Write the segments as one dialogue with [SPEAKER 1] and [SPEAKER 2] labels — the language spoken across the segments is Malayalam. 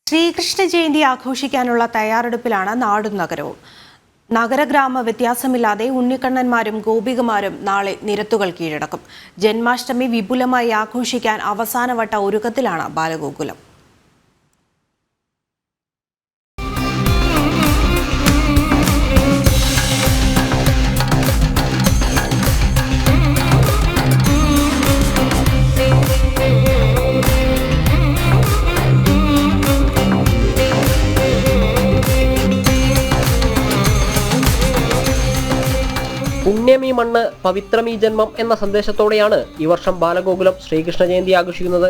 [SPEAKER 1] ശ്രീകൃഷ്ണ ജയന്തി ആഘോഷിക്കാനുള്ള തയ്യാറെടുപ്പിലാണ് നാടും നഗരവും. നഗരഗ്രാമ വ്യത്യാസമില്ലാതെ ഉണ്ണിക്കണ്ണന്മാരും ഗോപികമാരും നാളെ നിരത്തുകൾ കീഴടക്കും. ജന്മാഷ്ടമി വിപുലമായി ആഘോഷിക്കാൻ അവസാനവട്ട ഒരുക്കത്തിലാണ് ബാലഗോകുലം.
[SPEAKER 2] പുണ്യമീ മണ്ണ് പവിത്രമീ ജന്മം എന്ന സന്ദേശത്തോടെയാണ് ഈ വർഷം ബാലഗോകുലം ശ്രീകൃഷ്ണ ജയന്തി ആഘോഷിക്കുന്നത്.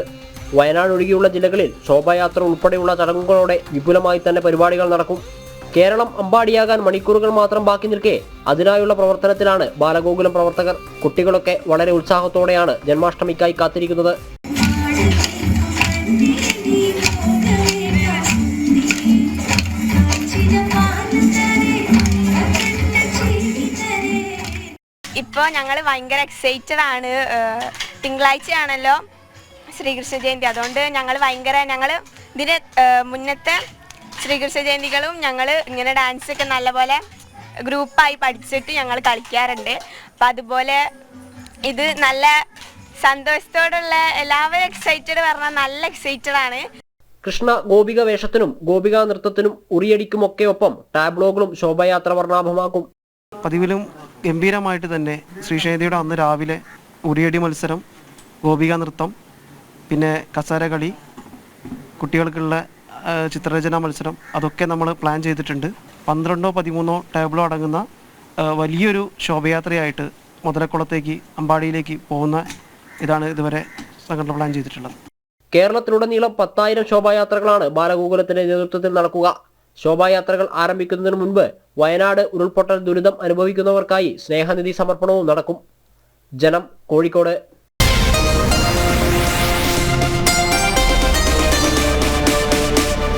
[SPEAKER 2] വയനാട് ഒഴികെയുള്ള ജില്ലകളിൽ ശോഭായാത്ര ഉൾപ്പെടെയുള്ള ചടങ്ങുകളോടെ വിപുലമായി തന്നെ പരിപാടികൾ നടക്കും. കേരളം അമ്പാടിയാകാൻ മണിക്കൂറുകൾ മാത്രം ബാക്കി നിൽക്കെ അതിനായുള്ള പ്രവർത്തനത്തിലാണ് ബാലഗോകുലം പ്രവർത്തകർ. കുട്ടികളൊക്കെ വളരെ ഉത്സാഹത്തോടെയാണ് ജന്മാഷ്ടമിക്കായി കാത്തിരിക്കുന്നത്.
[SPEAKER 3] ഇപ്പോൾ ഞങ്ങൾ ഭയങ്കര എക്സൈറ്റഡ് ആണ്. തിങ്കളാഴ്ചയാണല്ലോ ശ്രീകൃഷ്ണ ജയന്തി. അതുകൊണ്ട് ഞങ്ങൾ ഇതിന് മുന്നത്തെ ശ്രീകൃഷ്ണ ജയന്തികളും ഞങ്ങൾ ഇങ്ങനെ ഡാൻസൊക്കെ നല്ലപോലെ ഗ്രൂപ്പായി പഠിച്ചിട്ട് ഞങ്ങൾ കളിക്കാറുണ്ട്. അപ്പം അതുപോലെ ഇത് നല്ല സന്തോഷത്തോടുള്ള എല്ലാവരും എക്സൈറ്റഡ് പറഞ്ഞാൽ നല്ല എക്സൈറ്റഡ് ആണ്.
[SPEAKER 2] കൃഷ്ണ ഗോപിക വേഷത്തിനും ഗോപിക നൃത്തത്തിനും ഉറിയടിക്കുമൊക്കെ ഒപ്പം ടാബ്ലോകളും ശോഭായാത്ര വർണ്ണാഭമാക്കും.
[SPEAKER 4] പതിവിലും ഗംഭീരമായിട്ട് തന്നെ ശ്രീശൈലിയുടെ അന്ന് രാവിലെ ഉറിയടി മത്സരം, ഗോപിക നൃത്തം, പിന്നെ കസാരകളി, കുട്ടികൾക്കുള്ള ചിത്രരചന മത്സരം, അതൊക്കെ നമ്മൾ പ്ലാൻ ചെയ്തിട്ടുണ്ട്. 12-13 ടാബ്ലോ അടങ്ങുന്ന വലിയൊരു ശോഭയാത്രയായിട്ട് മുതലക്കുളത്തേക്ക് അമ്പാടിയിലേക്ക് പോകുന്ന ഇതാണ് ഇതുവരെ സംഘടന പ്ലാൻ ചെയ്തിട്ടുള്ളത്.
[SPEAKER 2] കേരളത്തിലുടനീളം 10,000 ശോഭായാത്രകളാണ് ബാലഗോകുലത്തിന്റെ നേതൃത്വത്തിൽ നടക്കുക. ശോഭായാത്രകൾ ആരംഭിക്കുന്നതിന് മുൻപ് വയനാട് ഉരുൾപൊട്ടൽ ദുരിതം അനുഭവിക്കുന്നവർക്കായി സ്നേഹനിധി സമർപ്പണവും നടക്കും. ജനം, കോഴിക്കോട്.